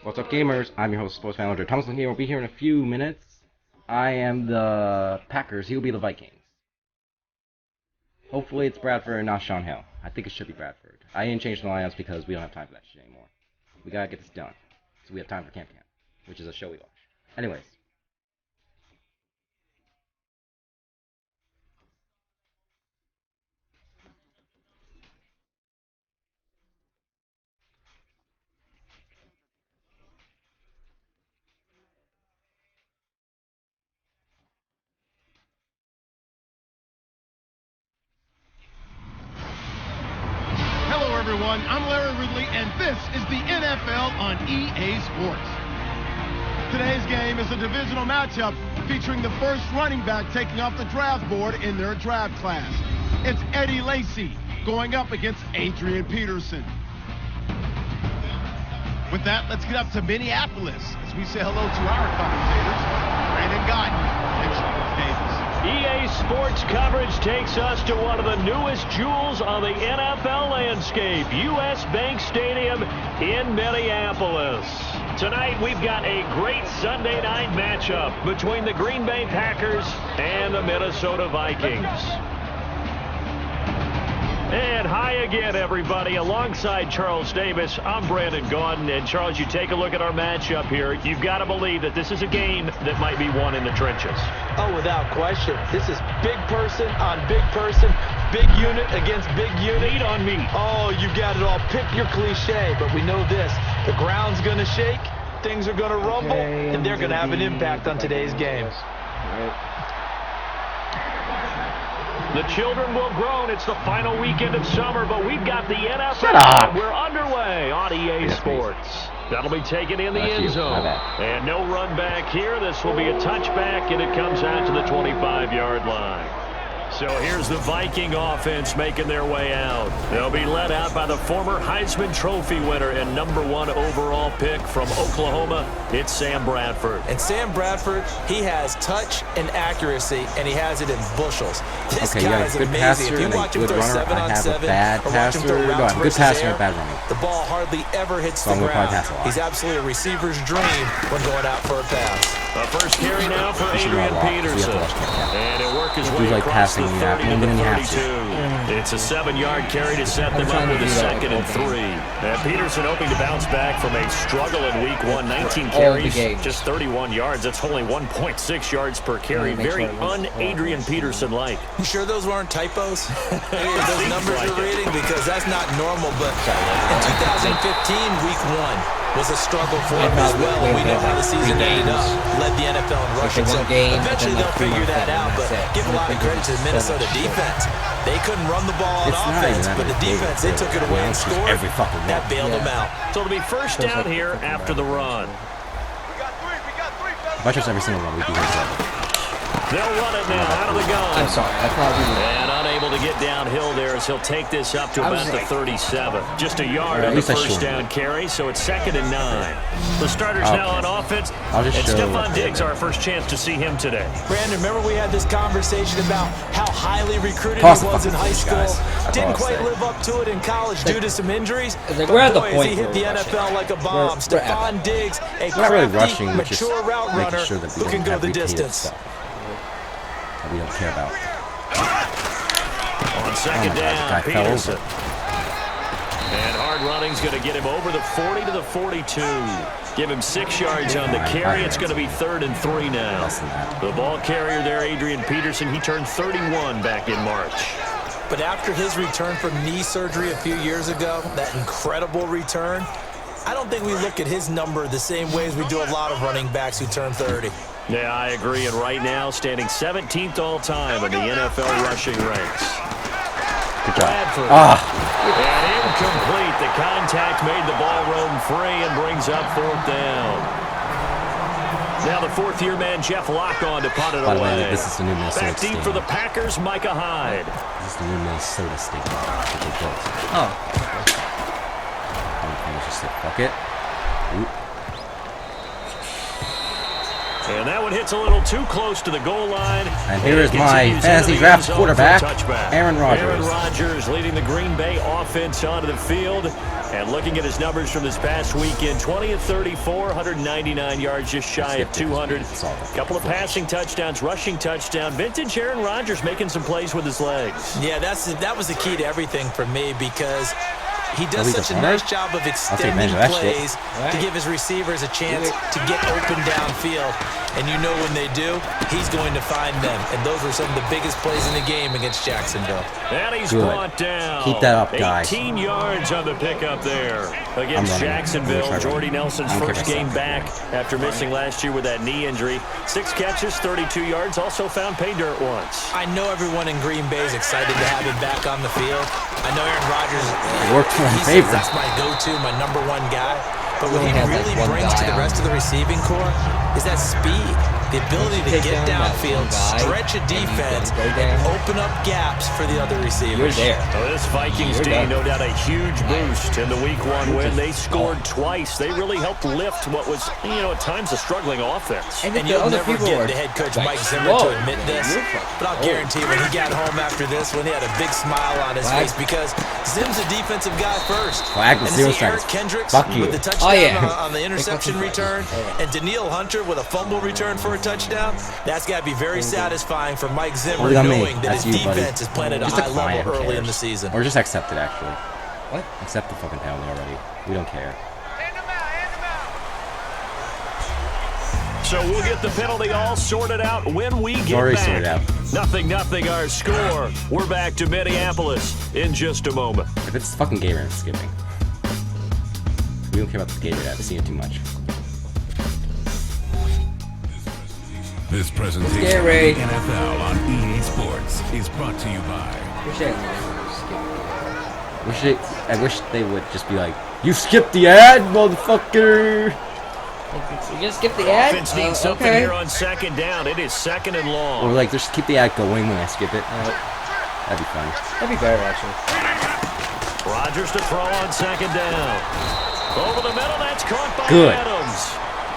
What's up, gamers? I'm your host, Sports Manager Thomas here. We'll be here in a few minutes. I am the Packers. He'll be the Vikings. Hopefully it's Bradford and not Sean Hill. I think it should be Bradford. I didn't change the lineups because we don't have time for that shit anymore. We gotta get this done. So we have time for Camp, which is a show we watch. Anyways. Hello everyone, I'm Larry Ridley and this is the NFL on EA Sports. Today's game is a divisional matchup featuring the first running back taking off the draft board in their draft class. It's Eddie Lacy going up against Adrian Peterson. With that, let's get up to Minneapolis as we say hello to our commentators, Brandon Gotton and Charles Davis. EA Sports coverage takes us to one of the newest jewels on the NFL landscape, US Bank Stadium in Minneapolis. Tonight, we've got a great Sunday night matchup between the Green Bay Packers and the Minnesota Vikings. And hi again, everybody. Alongside Charles Davis, I'm Brandon Gordon. And Charles, you take a look at our matchup here. You've got to believe that this is a game that might be won in the trenches. Oh, without question. This is big person on big person, big unit against big unit. Meat on meat. Oh, you got it all. Pick your cliche, but we know this. The ground's going to shake, things are going to rumble, and they're going to have an impact on today's game. The children will groan. It's the final weekend of summer, but we've got the NFL. Shut up. We're underway on EA Sports. That'll be taken in the end zone. And no run back here. This will be a touchback, and it comes out to the 25-yard line. So here's the Viking offense making their way out. They'll be led out by the former Heisman Trophy winner and #1 overall pick from Oklahoma. It's Sam Bradford. And Sam Bradford, he has touch and accuracy, and he has it in bushels. This guy is amazing. If you watch him throw 7-on-7, or watch him throw routes versus air, the ball hardly ever hits the ground. He's absolutely a receiver's dream when going out for a pass. The first carry now for Adrian Peterson. And it worked his way across the 30 to the 32. It's a 7-yard carry to set them up with a 2nd and 3. And Peterson hoping to bounce back from a struggle in week 1. 19 carries, just 31 yards. That's only 1.6 yards per carry. Very un-Adrian Peterson-like. You sure those weren't typos? Those numbers you're reading? Because that's not normal. But in 2015, week 1 was a struggle for him as well, and we know how the season ended up. Led the NFL in rushing, so eventually they'll figure that out, but give a lot of credit to the Minnesota defense. They couldn't run the ball on offense, but the defense, they took it away and scored. That bailed them out. So it'll be first down here after the run. Watch us every single one. We do They'll run it now out of the gun. I'm sorry, I thought we were. And unable to get downhill there as he'll take this up to about the 37. Just a yard on the first down carry, so it's 2nd and 9. The starter's now on offense, and Stephon Diggs, our first chance to see him today. Brandon, remember we had this conversation about how highly recruited he was in high school? Didn't quite live up to it in college due to some injuries. But boy, as he hit the NFL like a bomb. Stephon Diggs, a crafty, mature route runner who can go the distance. We don't care about. On 2nd down, Peterson. And hard running's going to get him over the 40 to the 42. Give him 6 yards on the carry. It's going to be 3rd and 3 now. The ball carrier there, Adrian Peterson, he turned 31 back in March. But after his return from knee surgery a few years ago, that incredible return, I don't think we look at his number the same way as we do a lot of running backs who turn 30. Yeah, I agree. And right now, standing 17th all-time in the NFL rushing ranks. Good job. Bradford. And incomplete. The contact made the ball roam free and brings up 4th down. Now the 4th-year man, Jeff Locke, on to punt it away. By the way, this is the new Minnesota Back deep for the Packers, Micah Hyde. This is the new Minnesota State that they built. Just say, fuck it. Oop. And that one hits a little too close to the goal line. And here is my fantasy draft quarterback, Aaron Rodgers. Aaron Rodgers leading the Green Bay offense onto the field. And looking at his numbers from this past weekend, 20 of 34, 199 yards, just shy of 200. A couple of passing touchdowns, rushing touchdown. Vintage Aaron Rodgers making some plays with his legs. Yeah, that was the key to everything for me because he does such a nice job of extending plays to give his receivers a chance to get open downfield. And you know when they do, he's going to find them. And those were some of the biggest plays in the game against Jacksonville. And he's brought down. Keep that up, guys. 18 yards on the pickup there against Jacksonville. Jordy Nelson's first game back after missing last year with that knee injury. 6 catches, 32 yards, also found pay dirt once. I know everyone in Green Bay is excited to have him back on the field. I know Aaron Rodgers, that's my go-to, my #1 guy. But what he really brings to the rest of the receiving corps is that speed, the ability to get downfield, stretch a defense, and open up gaps for the other receivers. Well, this Vikings team, no doubt a huge boost in the Week 1 win. They scored twice. They really helped lift what was, at times a struggling offense. And you'll never get the head coach Mike Zimmer to admit this, but I'll guarantee when he got home after this one, he had a big smile on his face because Zim's a defensive guy first. Flag with 0 seconds. Eric Kendricks Fuck you. with the touchdown on the interception return, and Danielle Hunter with a fumble return for a touchdown. That's got to be very satisfying for Mike Zimmer, knowing that his defense is playing at a high level early in the season. Or just accept it, actually. What? Accept the fucking penalty already. We don't care. So we'll get the penalty all sorted out when we get back. Sorted out. 0-0 our score. We're back to Minneapolis in just a moment. If it's fucking game rate, it's skipping. We don't care about the game rate. I've seen it too much. This presentation of the NFL on EA Sports is brought to you by... I wish they would just be like, you skipped the ad, motherfucker! You just skip the ad? Offense needs something here on 2nd down. It is 2nd and long. Or like, just keep the ad going when I skip it. That'd be fun. That'd be better, actually. Rodgers to throw on 2nd down. Over the middle, that's caught by Adams.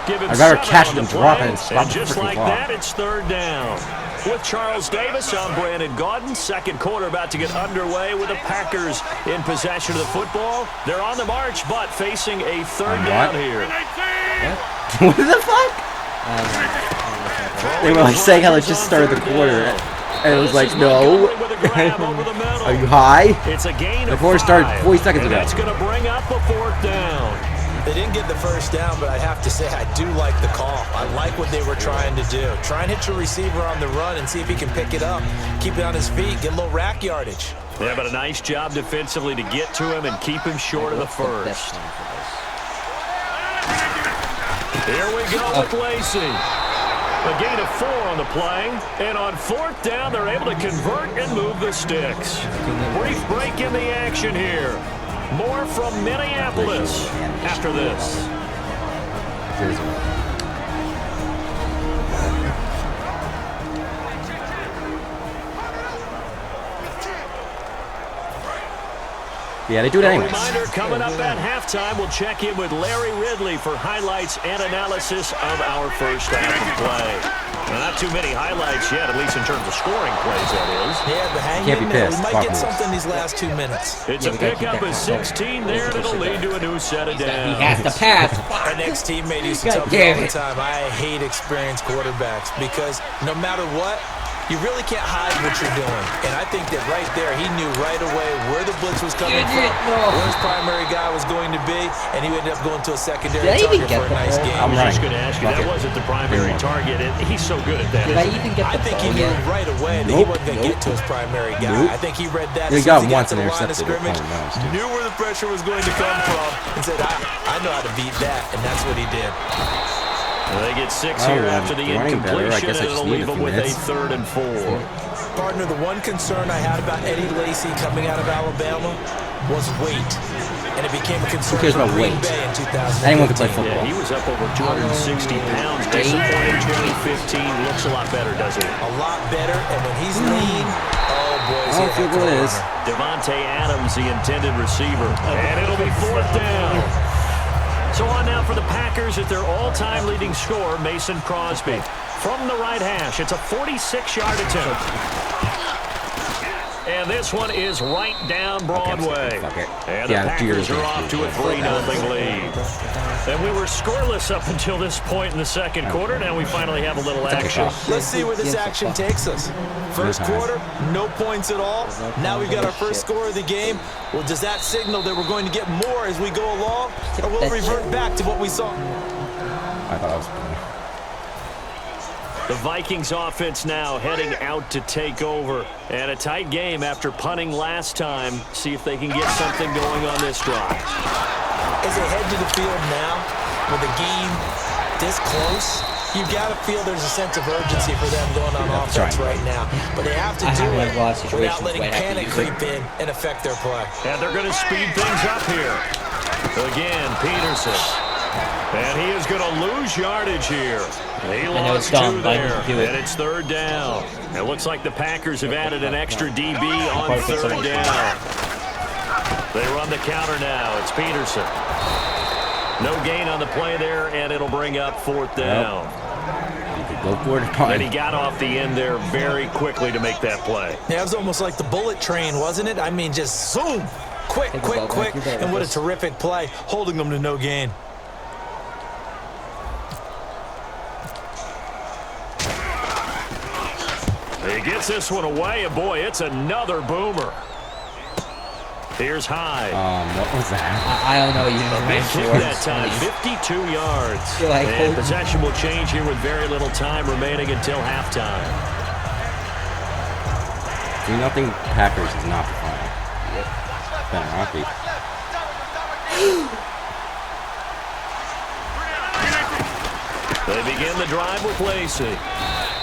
I'd rather catch it than drop it and stop and just like that, it's 3rd down. With Charles Davis on Brandon Gaudin, 2nd quarter about to get underway with the Packers in possession of the football. They're on the march, but facing a 3rd down here. What the fuck? They were like saying how they just started the quarter. And it was like, no. Are you high? It's a gain the quarter started 40 seconds ago. That's going to bring up a 4th down. They didn't get the 1st down, but I have to say I do like the call. I like what they were trying to do. Try and hit your receiver on the run and see if he can pick it up. Keep it on his feet, get a little rack yardage. Yeah, but a nice job defensively to get to him and keep him short of the 1st. Here we go with Lacey. A gain of 4 on the play. And on 4th down, they're able to convert and move the sticks. Brief break in the action here. More from Minneapolis after this. Yeah, they do it anyways. Reminder, coming up at halftime, we'll check in with Larry Ridley for highlights and analysis of our first half of play. Now, not too many highlights yet, at least in terms of scoring plays, that is. Yeah, but hang in there. We might get something these last 2 minutes. It's a pickup of 16 there, and it'll lead to a new set of downs. He has to pass. Our next teammate used to tell me all the time, I hate experienced quarterbacks because no matter what, you really can't hide what you're doing. And I think that right there, he knew right away where the blitz was coming from, where his primary guy was going to be, and he ended up going to a secondary target for a nice game. I was just going to ask you, that wasn't the primary target, and he's so good at that. I think he knew right away that he wasn't going to get to his primary guy. I think he read that as soon as he got to the line of scrimmage, knew where the pressure was going to come from, and said, I know how to beat that, and that's what he did. They get 6 here after the incompletion, and it'll leave them with a 3rd and 4. Partner, the one concern I had about Eddie Lacy coming out of Alabama was weight. And it became a concern for Green Bay in 2015. Anyone can play football. Yeah, he was up over 260 pounds. Disappointed in 2015. Looks a lot better, doesn't he? A lot better, and when he's lean, oh boy, is he a heck of a runner. Devontae Adams, the intended receiver. And it'll be 4th down. So on now for the Packers at their all-time leading scorer, Mason Crosby. From the right hash, it's a 46-yard attempt. And this one is right down Broadway. And the Packers are off to a 3-0 lead. And we were scoreless up until this point in the second quarter. Now we finally have a little action. Let's see where this action takes us. First quarter, no points at all. Now we've got our first score of the game. Well, does that signal that we're going to get more as we go along? Or will it revert back to what we saw? I thought I was... The Vikings offense now heading out to take over. And a tight game after punting last time. See if they can get something going on this drive. As they head to the field now, with the game this close, you've got to feel there's a sense of urgency for them going on offense right now. But they have to do it without letting panic creep in and affect their play. And they're going to speed things up here. Again, Peterson. And he is going to lose yardage here. He lost 2 there, and it's third down. It looks like the Packers have added an extra DB on third down. They run the counter now. It's Peterson. No gain on the play there, and it'll bring up fourth down. Go for it. And he got off the end there very quickly to make that play. Yeah, it was almost like the bullet train, wasn't it? I mean, just zoom. Quick, and what a terrific play, holding them to no gain. He gets this one away, and boy, it's another boomer. Here's Hyde. What was that? I don't know. You know, big kick that time, 52 yards. And possession will change here with very little time remaining until halftime. 3-0 Packers is not the final. Yep. Better not be. They begin the drive with Lacey.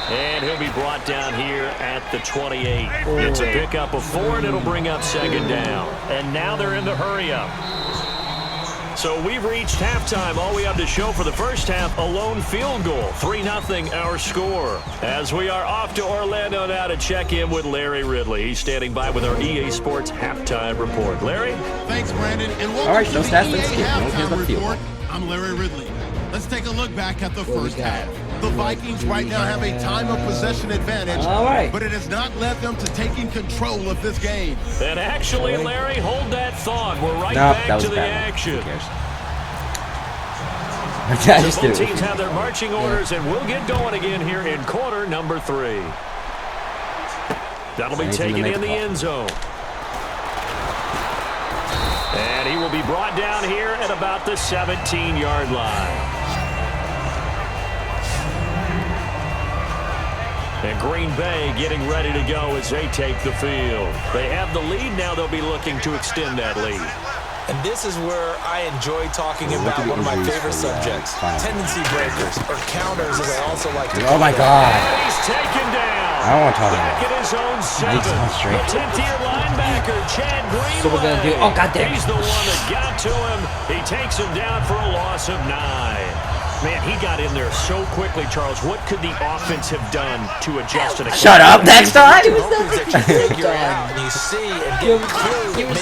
And he'll be brought down here at the 28. It's a pickup of 4, and it'll bring up second down. And now they're in the hurry-up. So we've reached halftime. All we have to show for the first half, a lone field goal. 3-0 our score. As we are off to Orlando now to check in with Larry Ridley. He's standing by with our EA Sports halftime report. Larry? Thanks, Brandon. And welcome to the EA halftime report. I'm Larry Ridley. Let's take a look back at the first half. The Vikings right now have a time of possession advantage, but it has not led them to taking control of this game. And actually, Larry, hold that thought. We're right back to the action. So both teams have their marching orders, and we'll get going again here in quarter number 3. That'll be taken in the end zone. And he will be brought down here at about the 17-yard line. And Green Bay getting ready to go as they take the field. They have the lead now. They'll be looking to extend that lead. And this is where I enjoy talking about one of my favorite subjects, tendency breakers, or counters, as I also like to call them. Oh, my God. And he's taken down. I don't want to talk about it. Back at his own 7. The 10th-year linebacker, Chad Greenway. So we're going to do, oh, God damn. He's the one that got to him. He takes him down for a loss of 9. Man, he got in there so quickly, Charles. What could the offense have done to adjust it? Shut up next time! He was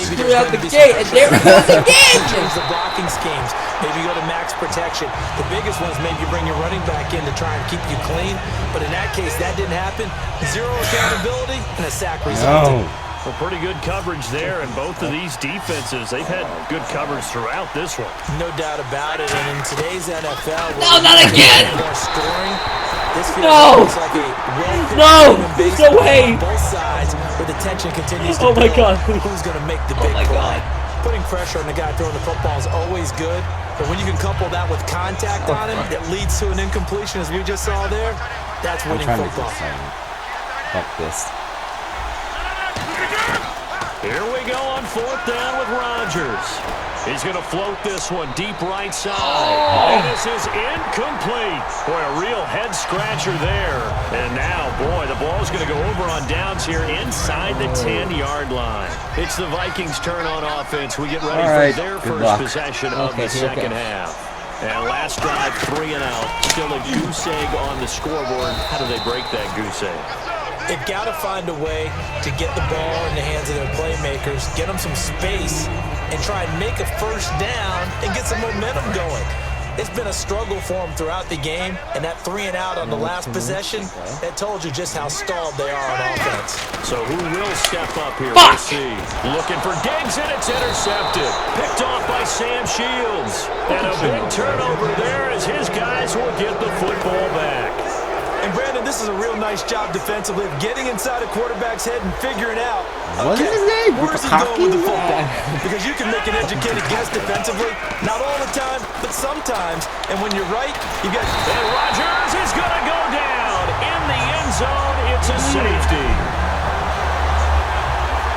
screwed out the gate, and there it goes again! Change the blocking schemes. Maybe go to max protection. The biggest one is maybe you bring your running back in to try and keep you clean. But in that case, that didn't happen. 0 accountability and a sack resulted. Well, pretty good coverage there, and both of these defenses, they've had good coverage throughout this one. No doubt about it, and in today's NFL, no, not again! More scoring, this feels like a no way! On both sides, where the tension continues to build. My God. Who's going to make the big play? Putting pressure on the guy throwing the football is always good, but when you can couple that with contact on him, it leads to an incompletion, as we just saw there. That's winning football. Fuck this. Here we go on 4th down with Rodgers. He's going to float this one deep right side. And this is incomplete. Boy, a real head-scratcher there. And now, boy, the ball's going to go over on downs here inside the 10-yard line. It's the Vikings' turn on offense. We get ready for their first possession of the second half. And last drive, 3 and out. Still a goose egg on the scoreboard. How do they break that goose egg? They've got to find a way to get the ball in the hands of their playmakers, get them some space, and try and make a first down and get some momentum going. It's been a struggle for them throughout the game, and that 3-and-out on the last possession, that told you just how stalled they are on offense. So who will step up here? We'll see. Looking for Diggs, and it's intercepted. Picked off by Sam Shields. And a big turnover there as his guys will get the football back. And Brandon, this is a real nice job defensively of getting inside a quarterback's head and figuring out, What's his name? where's he going with the football? Because you can make an educated guess defensively, not all the time, but sometimes. And when you're right, you get... And Rodgers is going to go down in the end zone. It's a safety.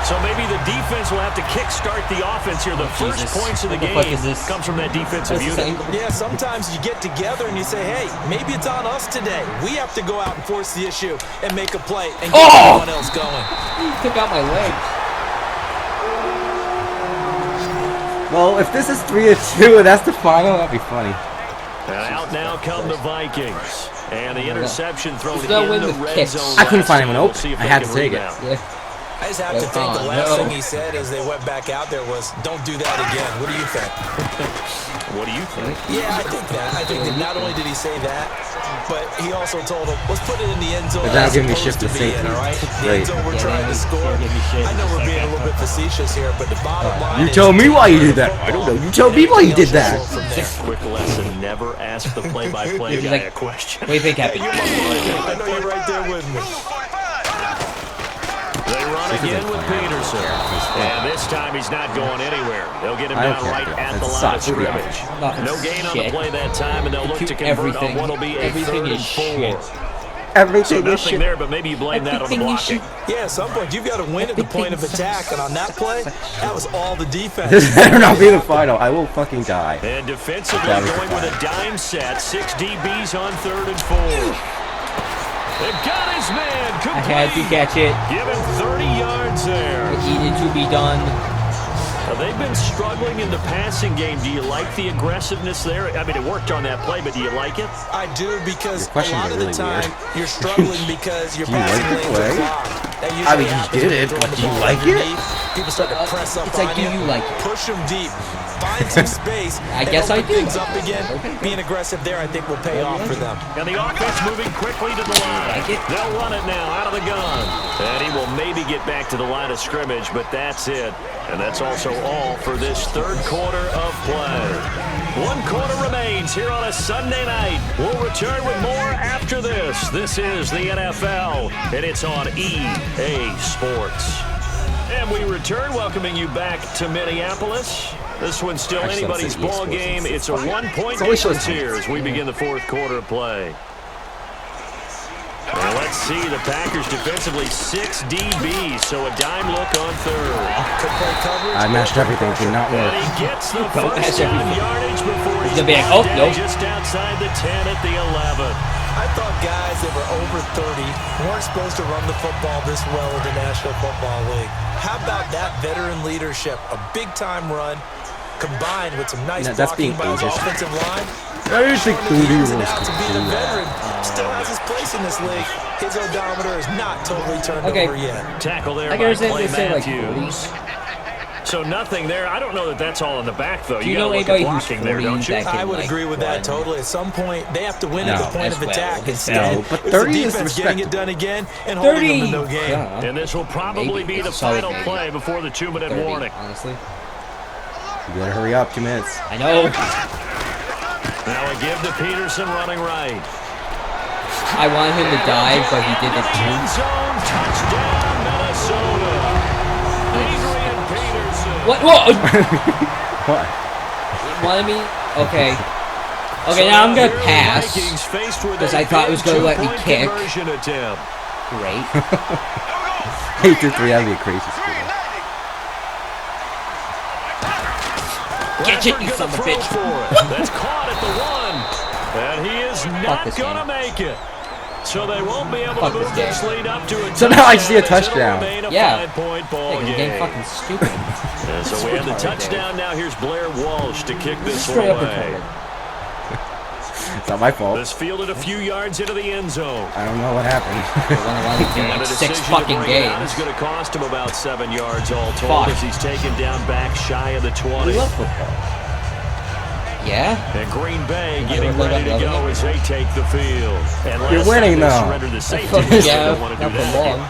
So maybe the defense will have to kickstart the offense here. The first points of the game comes from that defensive unit. Yeah, sometimes you get together and you say, hey, maybe it's on us today. We have to go out and force the issue and make a play and get everyone else going. He took out my leg. Well, if this is 3-2 and that's the final, that'd be funny. And out now come the Vikings. And the interception thrown in the the red kicks. zone. I couldn't find anyone open. See if I they had can to take it. rebound. Yeah. I just have to think the last thing he said as they went back out there was, don't do that again. What do you think? What do you think? Yeah, I think that. I think that not only did he say that, but he also told him, let's put it in the end zone. But now as giving me opposed shift to be safety. in, all right? The Great. end zone we're trying to score. I know we're being a little bit facetious here, but the bottom line You is... told me why you did that. I don't know. You told me why you did that. Quick lesson, never ask the play-by-play guy a question. What do you think happened? I know you're right there with me. They run again with Peterson. And this time he's not going anywhere. They'll get him down right at the line of scrimmage. No gain on the play that time, and they'll look to convert on what will be a 3rd and 4. Everything So is nothing shit. there, but maybe you blame that on the blocking. Yeah, at some point, you've got to win at the point of attack, and on that play, that was all the defense. This better not be the final. I will fucking die. And defensively going with a dime set. 6 DBs on 3rd and 4. They've got his man complete. I had to catch it. Give him 30 yards there. It needed to be done. Now, they've been struggling in the passing game. Do you like the aggressiveness there? I mean, it worked on that play, but do you like it? I do, because Your a lot of the really time weird. you're struggling because your Do you like passing the lanes play? are clogged. That I usually mean, you happens did when it, you're but throwing do you the ball like it? underneath. People start to press up It's like, on do you, you like it? push them deep, find some space, I guess and I open do. things up again. Being aggressive there, I think, will pay off for them. And the offense moving quickly to the line. Like it? They'll run it now out of the gun. And he will maybe get back to the line of scrimmage, but that's it. And that's also all for this 3rd quarter of play. 1 quarter remains here on a Sunday night. We'll return with more after this. This is the NFL, and it's on EA Sports. And we return, welcoming you back to Minneapolis. This one's still anybody's ball game. It's a 1-point difference here as we begin the 4th quarter of play. And let's see, the Packers defensively 6 DBs, so a dime look on 3rd. Could play coverage. I mashed everything. Did not work. And he gets the Don't first mash down everything. yardage before he's gonna be like, brought oh, down nope. just outside the 10 at the 11. I thought guys that were over 30 weren't supposed to run the football this well in the National Football League. How about that veteran leadership? A big-time run combined with some nice blocking by his offensive line. I usually Showing include the ins and rules outs to of being a do veteran. that. Still has his place in this league. His odometer is not totally turned over yet. Tackle there I by guess they Clay say like Matthews. 40. So nothing there. I don't know that that's all in the back, though. Do you gotta know look at anybody who's blocking there, 40 don't you? that I can, would like, agree with that run? totally. At some point, they have to win at No, the point as of well. attack. No, Instead, but it's 30 the is defense getting it respectable. done again and holding 30. them to no game. Yeah. And this will probably Maybe. be the It's a solid final maybe. play before the 2-minute 30, warning. honestly. You better hurry up. 2 minutes. I know. Now a give to Peterson running right. I wanted him to dive, but he did it End too. zone touchdown, Minnesota. Adrian Peterson. What? Whoa! What? Wanted me? Okay. Okay, now I'm gonna pass. Because I thought it was gonna let me kick. Attempt. Great. 8-3. That'd be a crazy score. Get it, you Bradford son of a gonna bitch. throw for it. That's caught at the 1. And he is not this going to game. make it. So they won't be able Fuck to this move this game. lead up to a So now I see a touchdown. touchdown. It'll remain a Yeah. 5-point ball Yeah, 'cause the game. game's fucking stupid. And so we have the touchdown now. Here's Blair Walsh to kick this one Straight up away. retarded. It's not my fault. This fielded a few yards into the end zone. I don't know what happened. And the decision 6 fucking to bring it out games. is going to cost him about 7 yards all told as he's taken down back shy of the 20. We love football. Yeah? And Green Bay getting ready to go as they take the field. And You're winning now. Surrender the safety. Yeah, Don't want to do not for that. long.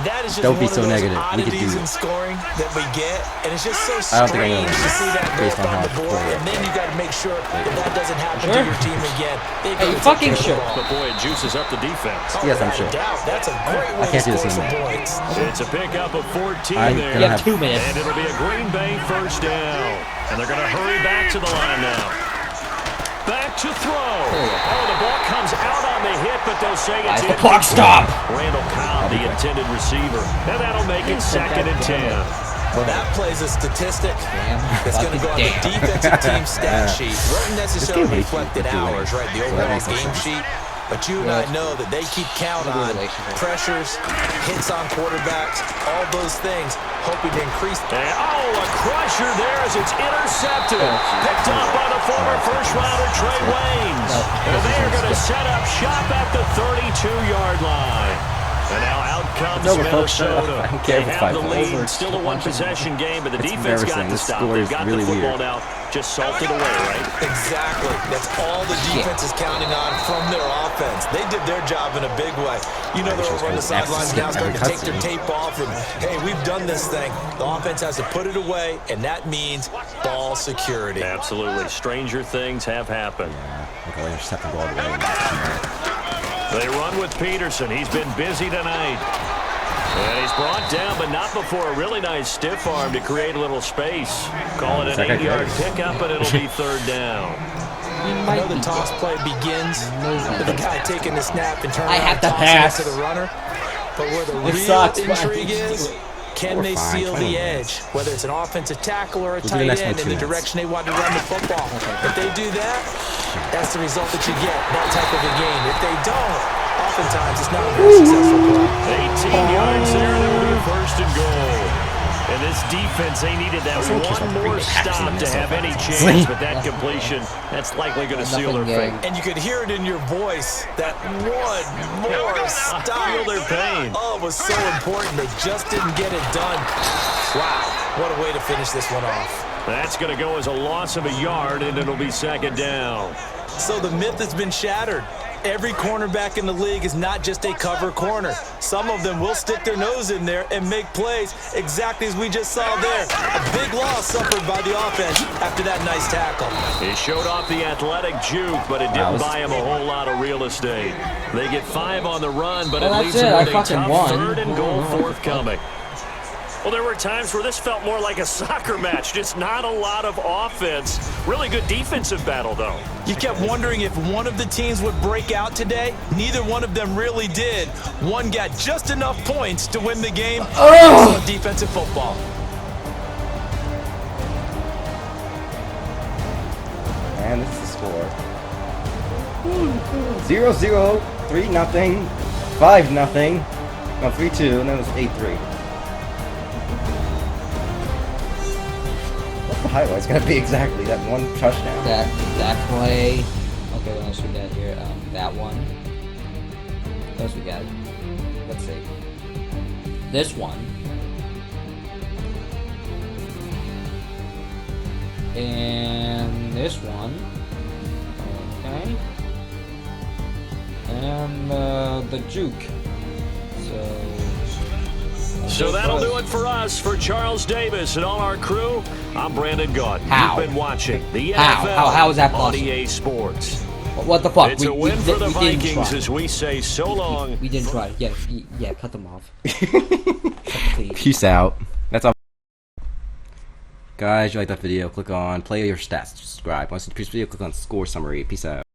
That is just Don't be one so of those negative. We could oddities do in it. scoring that we get, and it's just so I don't think I strange know to see that go based up on on how the board, I and then you got to make sure that doesn't happen Sure. to your team again. They Are you go fucking take care sure? of the But ball. boy, it juices up the defense. Yes, I'm Without a sure. doubt. That's a great way I can't to do the score same some thing. points. It's a pickup of 14 I'm there. gonna You have 2 minutes. And it'll be a Green Bay first down. And they're going to hurry back to the line now. Back to throw. Oh, the ball comes out on the hit, but they'll say Why it's is the clock stop? Randall Cobb, the intended receiver. And that'll make it 2nd and 10. Well, that plays a statistic Damn. that's going to go on the Damn. defensive team stat sheet. Won't necessarily game hates reflect you in for doing hours, it. right? The So that overall makes no game sense. sheet. But you and I know that they keep count Good on relationship. pressures, hits on quarterbacks, all those things, hoping to increase. And, a crusher there as it's intercepted. Picked up by the former first-rounder Trey Waynes. And they are going to set up shop at the 32-yard line. And now out comes It's over, folks. Minnesota. I don't care They if it's have the 5 lead. points. Still a one-possession game, but the It's defense got embarrassing. to This stop. score They've is got really the football weird. now. Just salted away, right? Exactly. That's all the defense is counting on from their offense. They did their job in a big way. You know they're over on the sidelines now starting to take their tape off and, hey, we've done this thing. The offense has to put it away, and that means ball security. Absolutely. Stranger things have happened. Okay, I'll intercept the ball away. They run with Peterson. He's been busy tonight. And he's brought down, but not before a really nice stiff arm to create a little space. Call it an 8-yard pickup, and it'll be 3rd down. I know the toss play begins with the guy taking the snap and turning I around have to tossing pass. it to the runner. But where the It real sucks. intrigue is, can We're they fine. seal 21 the minutes. edge? Whether it's an offensive tackle or a We'll do the tight next one end in 2 the minutes. direction they want to run the football. If they do that, that's the result that you get, that type of a game. If they don't, oftentimes it's not a very successful play. 18 yards there, and it'll be a 1st and goal. And this defense, they needed that one more stop to have any chance, but that completion, that's likely going to seal their fate. And you could hear it in your voice, that one more stop. Feel their pain. Oh, it was so important. They just didn't get it done. Wow, what a way to finish this one off. That's going to go as a loss of a yard, and it'll be 2nd down. So the myth has been shattered. Every cornerback in the league is not just a cover corner. Some of them will stick their nose in there and make plays exactly as we just saw there. A big loss suffered by the offense after that nice tackle. He showed off the athletic juke, but it didn't buy him a whole lot of real estate. They get 5 on the run, but Well, it that's leaves it. them I with a fucking tough won. 3rd and goal forthcoming. Well, there were times where this felt more like a soccer match, just not a lot of offense. Really good defensive battle, though. You kept wondering if one of the teams would break out today. Neither one of them really did. One got just enough points to win the game. Oh! Defensive football. And this is the score. 0-0, 3-0, 5-0, no 3-2, and then it was 8-3. What's the highlight's gotta be exactly that one touchdown? That play. Okay, what else we got here? That one. What else we got? Let's see. This one. And this one. Okay. And the juke. So that'll do it for us. For Charles Davis and all our crew, I'm Brandon Gaunt. How? You've been watching the How? NFL How is that on possible? EA Sports. What the fuck? It's a win for the we didn't Vikings try. as we say so long. We didn't try. Yeah, cut them off. Please. Peace out. That's all. Guys, you like that video, click on play your stats, subscribe. Once you see this video, click on score summary. Peace out.